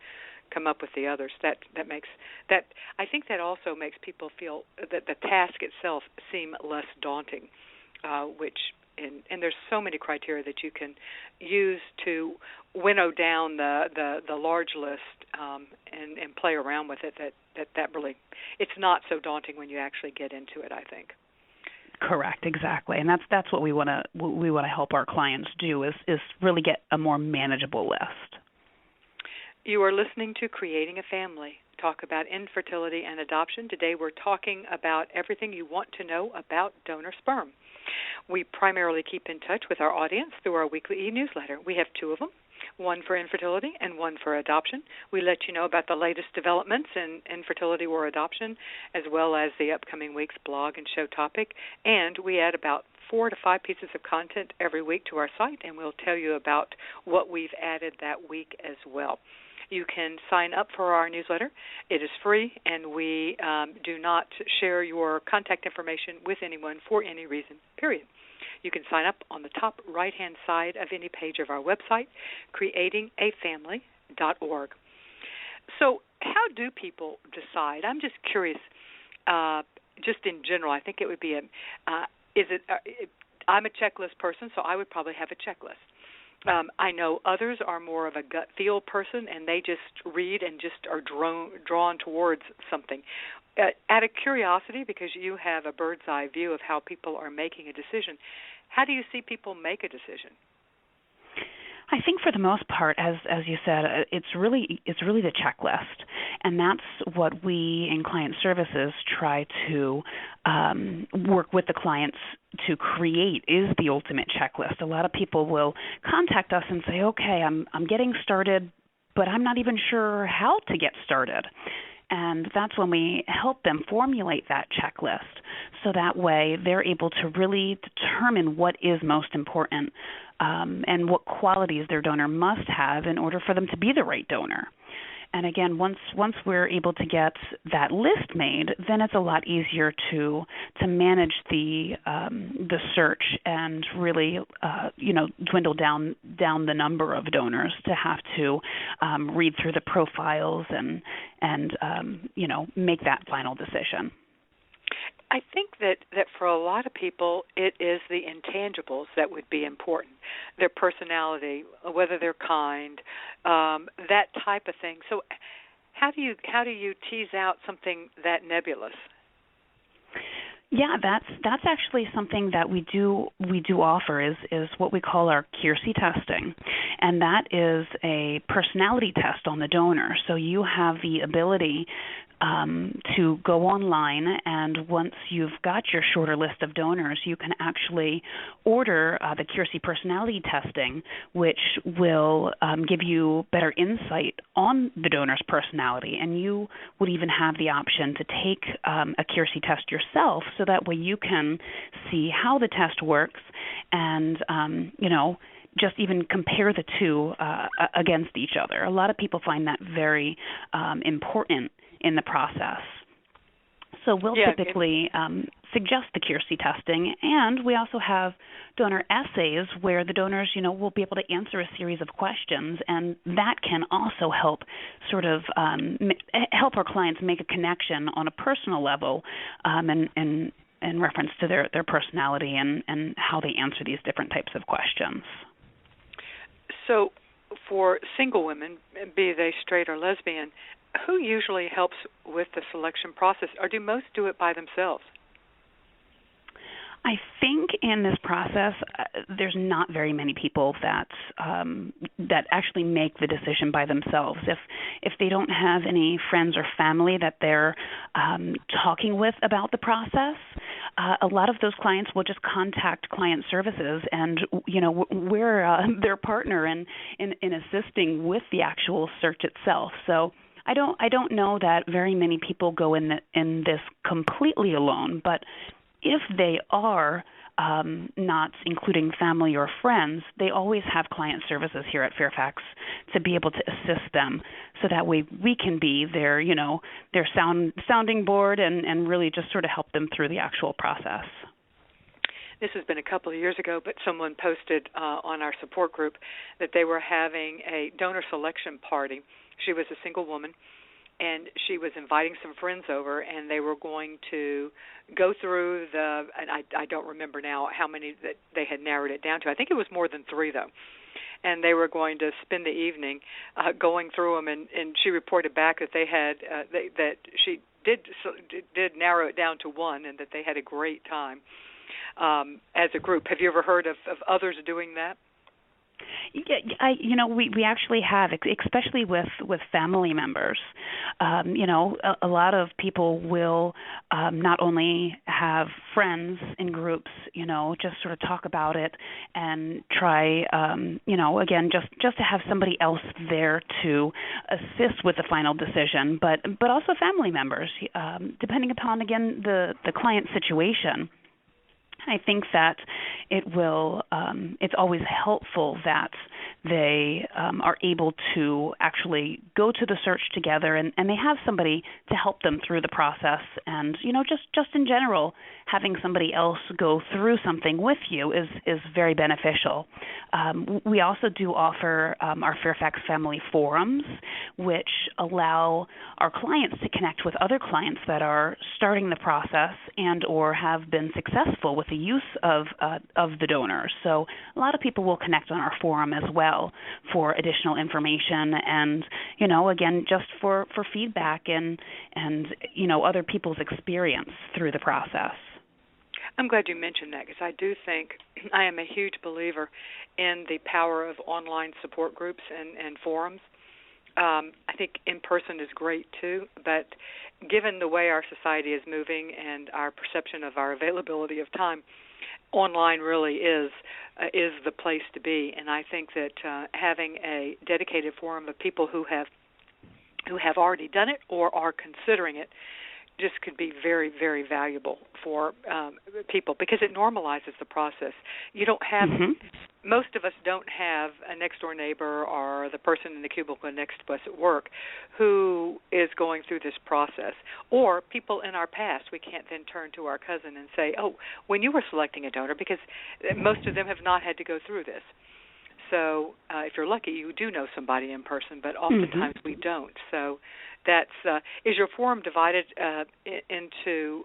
come up with the others. That makes that. I think that also makes people feel that the task itself seem less daunting, which. And there's so many criteria that you can use to winnow down the large list and play around with it. That really, it's not so daunting when you actually get into it, I think. Correct, exactly, and that's what we want to help our clients do is really get a more manageable list. You are listening to Creating a Family. Talk about infertility and adoption. Today we're talking about everything you want to know about donor sperm. We primarily keep in touch with our audience through our weekly e-newsletter. We have 2 of them, one for infertility and one for adoption. We let you know about the latest developments in infertility or adoption, as well as the upcoming week's blog and show topic. And we add about 4 to 5 pieces of content every week to our site, and we'll tell you about what we've added that week as well. You can sign up for our newsletter. It is free, and we do not share your contact information with anyone for any reason, period. You can sign up on the top right-hand side of any page of our website, creatingafamily.org. So how do people decide? I'm just curious, just in general. I think it would be I'm a checklist person, so I would probably have a checklist. I know others are more of a gut feel person, and they just read and just are drawn towards something. Out of curiosity, because you have a bird's eye view of how people are making a decision, how do you see people make a decision? I think for the most part, as you said, it's really the checklist, and that's what we in client services try to work with the clients to create, is the ultimate checklist. A lot of people will contact us and say, okay, I'm getting started, but I'm not even sure how to get started. And that's when we help them formulate that checklist, so that way they're able to really determine what is most important and what qualities their donor must have in order for them to be the right donor. And again, once we're able to get that list made, then it's a lot easier to manage the search and really dwindle down the number of donors to have to read through the profiles and make that final decision. I think that for a lot of people, it is the intangibles that would be important, their personality, whether they're kind, that type of thing. So how do you tease out something that nebulous? Yeah, that's actually something that we do offer is what we call our Kiersey testing, and that is a personality test on the donor. So you have the ability to go online, and once you've got your shorter list of donors, you can actually order the Kiersey personality testing, which will give you better insight on the donor's personality. And you would even have the option to take a Kiersey test yourself, so that way you can see how the test works and, just even compare the two against each other. A lot of people find that very important in the process. So we'll typically suggest the Keirsey testing, and we also have donor essays where the donors, will be able to answer a series of questions, and that can also help sort of help our clients make a connection on a personal level, in reference to their personality and how they answer these different types of questions. So for single women, be they straight or lesbian, who usually helps with the selection process, or do most do it by themselves? I think in this process, there's not very many people that actually make the decision by themselves. If they don't have any friends or family that they're talking with about the process, a lot of those clients will just contact client services, and we're their partner in assisting with the actual search itself. So I don't know that very many people go in this completely alone, but if they are not including family or friends, they always have client services here at Fairfax to be able to assist them, so that way we can be their sounding board and really just sort of help them through the actual process. This has been a couple of years ago, but someone posted on our support group that they were having a donor selection party. She was a single woman, and she was inviting some friends over, and they were going to go through and I don't remember now how many that they had narrowed it down to. I think it was more than 3, though. And they were going to spend the evening going through them, and she reported back that they had that she did narrow it down to 1, and that they had a great time as a group. Have you ever heard of others doing that? Yeah, we actually have, especially with family members. A lot of people will not only have friends in groups, just sort of talk about it and try, again, just to have somebody else there to assist with the final decision, but also family members, depending upon, again, the client situation. I think that it's always helpful that they are able to actually go to the search together, and they have somebody to help them through the process. And, just in general, having somebody else go through something with you is very beneficial. We also do offer our Fairfax Family Forums, which allow our clients to connect with other clients that are starting the process and or have been successful with the use of the donors. So a lot of people will connect on our forum as well for additional information and, again, just for feedback and other people's experience through the process. I'm glad you mentioned that, because I do think I am a huge believer in the power of online support groups and forums. I think in-person is great too, but given the way our society is moving and our perception of our availability of time, online really is the place to be. And I think that having a dedicated forum of people who have already done it or are considering it just could be very, very valuable for people, because it normalizes the process. You don't have most of us don't have a next-door neighbor or the person in the cubicle next to us at work who is going through this process, or people in our past. We can't then turn to our cousin and say, oh, when you were selecting a donor, because most of them have not had to go through this. So if you're lucky, you do know somebody in person, but oftentimes we don't. So that's is your forum divided into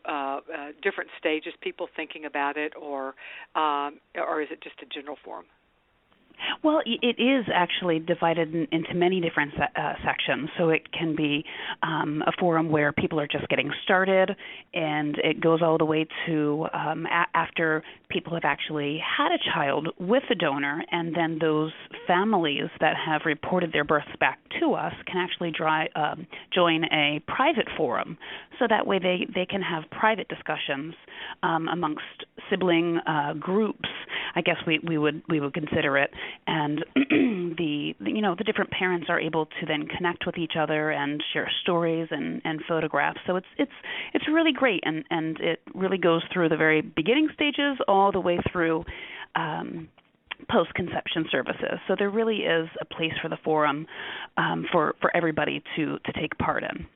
different stages, people thinking about it, or is it just a general forum? Well, it is actually divided into many different sections. So it can be a forum where people are just getting started, and it goes all the way to after people have actually had a child with a donor, and then those families that have reported their births back to us can actually join a private forum. So that way they can have private discussions amongst sibling groups, I guess we would consider it. And the different parents are able to then connect with each other and share stories and photographs. So it's really great, and it really goes through the very beginning stages all the way through post-conception services. So there really is a place for the forum for everybody to take part in.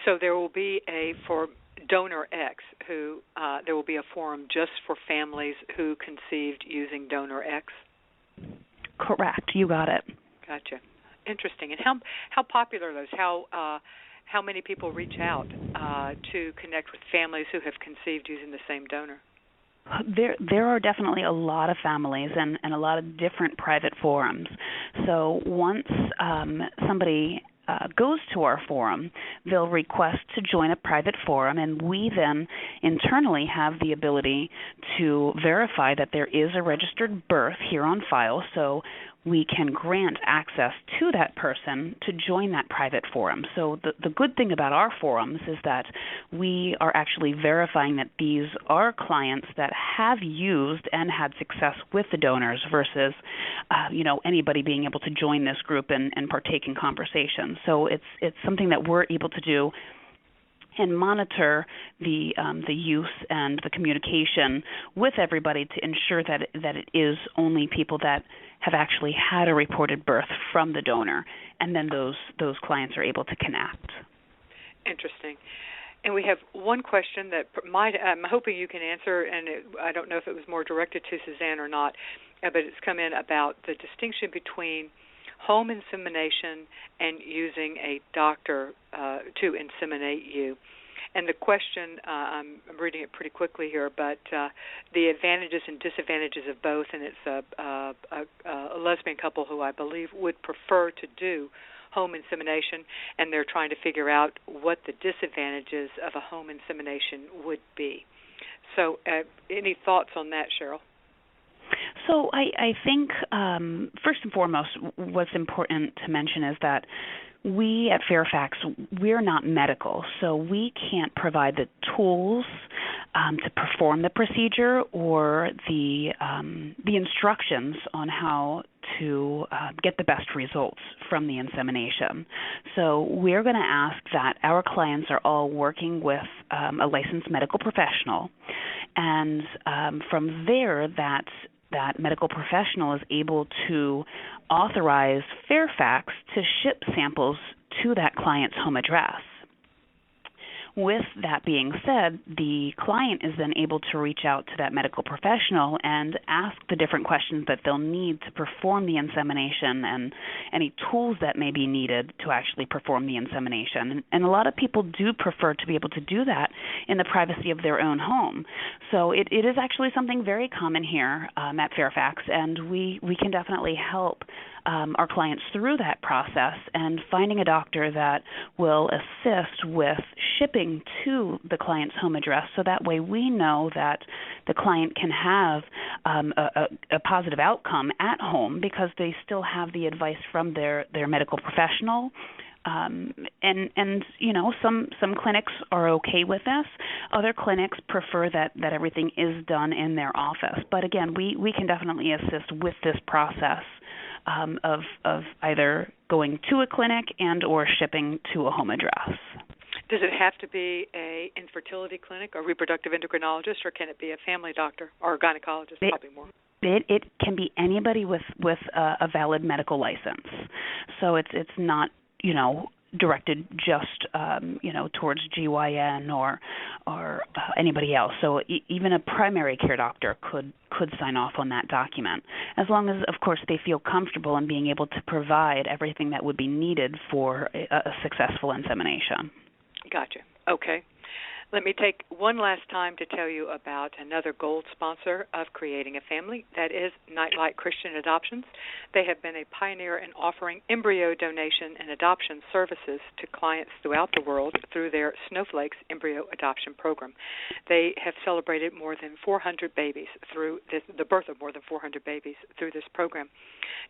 So there will be for Donor X, there will be a forum just for families who conceived using Donor X? Correct. You got it. Gotcha. Interesting. And how popular are those? How many people reach out to connect with families who have conceived using the same donor? There are definitely a lot of families and a lot of different private forums. So once somebody goes to our forum, they'll request to join a private forum, and we then internally have the ability to verify that there is a registered birth here on file, so we can grant access to that person to join that private forum. So the good thing about our forums is that we are actually verifying that these are clients that have used and had success with the donors versus, anybody being able to join this group and partake in conversations. So it's something that we're able to do and monitor the use and the communication with everybody to ensure that it is only people that have actually had a reported birth from the donor, and then those clients are able to connect. Interesting. And we have one question that I'm hoping you can answer, and I don't know if it was more directed to Suzanne or not, but it's come in about the distinction between home insemination and using a doctor to inseminate you. And the question, I'm reading it pretty quickly here, but the advantages and disadvantages of both, and it's a lesbian couple who I believe would prefer to do home insemination, and they're trying to figure out what the disadvantages of a home insemination would be. So any thoughts on that, Cheryl? So I think first and foremost, what's important to mention is that we at Fairfax, we're not medical, so we can't provide the tools to perform the procedure or the instructions on how to get the best results from the insemination. So we're going to ask that our clients are all working with a licensed medical professional, and from there that medical professional is able to authorize Fairfax to ship samples to that client's home address. With that being said, the client is then able to reach out to that medical professional and ask the different questions that they'll need to perform the insemination and any tools that may be needed to actually perform the insemination. And a lot of people do prefer to be able to do that in the privacy of their own home. So it is actually something very common here at Fairfax, and we can definitely help our clients through that process and finding a doctor that will assist with shipping to the client's home address, so that way we know that the client can have a positive outcome at home because they still have the advice from their medical professional. And some clinics are okay with this. Other clinics prefer that everything is done in their office. But again, we can definitely assist with this process of either going to a clinic and or shipping to a home address. Does it have to be a infertility clinic or reproductive endocrinologist, or can it be a family doctor or a gynecologist? Probably more. It can be anybody with a valid medical license. So it's not directed just towards GYN or anybody else. So even a primary care doctor could sign off on that document, as long as, of course, they feel comfortable in being able to provide everything that would be needed for a successful insemination. Gotcha. Okay. Let me take one last time to tell you about another gold sponsor of Creating a Family. That is Nightlight Christian Adoptions. They have been a pioneer in offering embryo donation and adoption services to clients throughout the world through their Snowflakes Embryo Adoption Program. They have celebrated more than 400 babies through the birth of more than 400 babies through this program.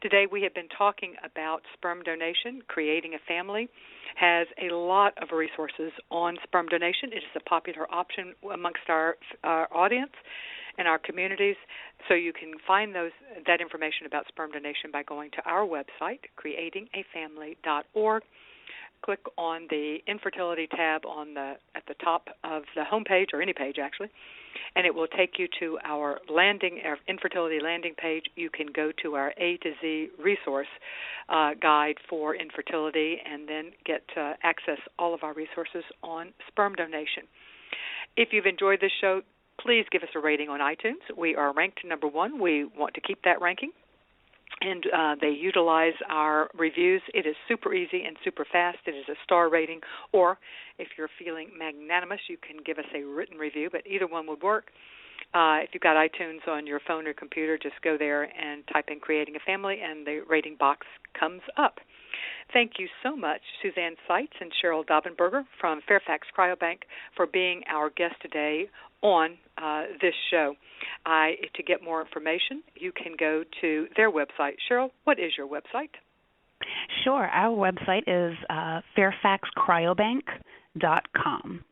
Today we have been talking about sperm donation. Creating a Family has a lot of resources on sperm donation. It is a popular option amongst our audience and our communities. So you can find that information about sperm donation by going to our website, creatingafamily.org. click on the infertility tab at the top of the home page, or any page actually, and it will take you to our infertility landing page. You can go to our A to Z resource guide for infertility, and then get to access all of our resources on sperm donation. If you've enjoyed this show, please give us a rating on iTunes. We are ranked number 1. We want to keep that ranking. And they utilize our reviews. It is super easy and super fast. It is a star rating. Or if you're feeling magnanimous, you can give us a written review, but either one would work. If you've got iTunes on your phone or computer, just go there and type in Creating a Family, and the rating box comes up. Thank you so much, Suzanne Seitz and Cheryl Davenport from Fairfax Cryobank, for being our guest today on this show. To get more information, you can go to their website. Cheryl, what is your website? Sure. Our website is fairfaxcryobank.com.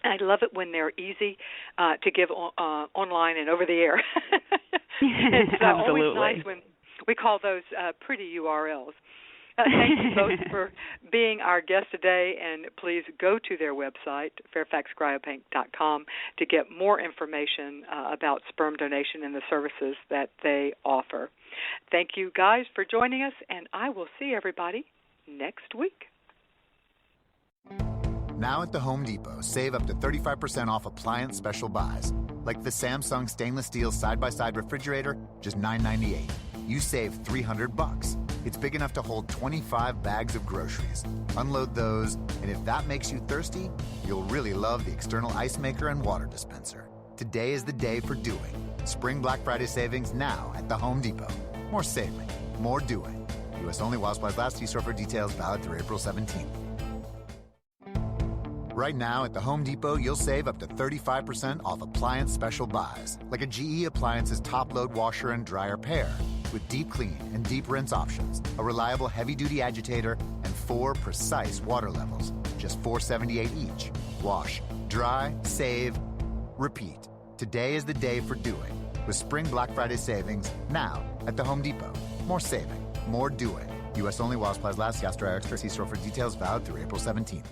I love it when they're easy to give online and over the air. It's Absolutely. always nice when we call those pretty URLs. Thank you both for being our guest today, and please go to their website, fairfaxcryobank.com, to get more information about sperm donation and the services that they offer. Thank you guys for joining us, and I will see everybody next week. Now at the Home Depot, save up to 35% off appliance special buys, like the Samsung stainless steel side-by-side refrigerator, just $9.98. You save $300. It's big enough to hold 25 bags of groceries. Unload those, and if that makes you thirsty, you'll really love the external ice maker and water dispenser. Today is the day for doing. Spring Black Friday savings now at the Home Depot. More saving, more doing. U.S. only while supplies last. See store for details. Valid through April 17th. Right now at the Home Depot, you'll save up to 35% off appliance special buys, like a GE Appliances top-load washer and dryer pair, with deep clean and deep rinse options, a reliable heavy-duty agitator, and 4 precise water levels, just $4.78 each. Wash, dry, save, repeat. Today is the day for doing, with Spring Black Friday savings now at the Home Depot. More saving, more doing. U.S. only while supplies last. Gas dryer extra. See store for details. Valid through April 17th.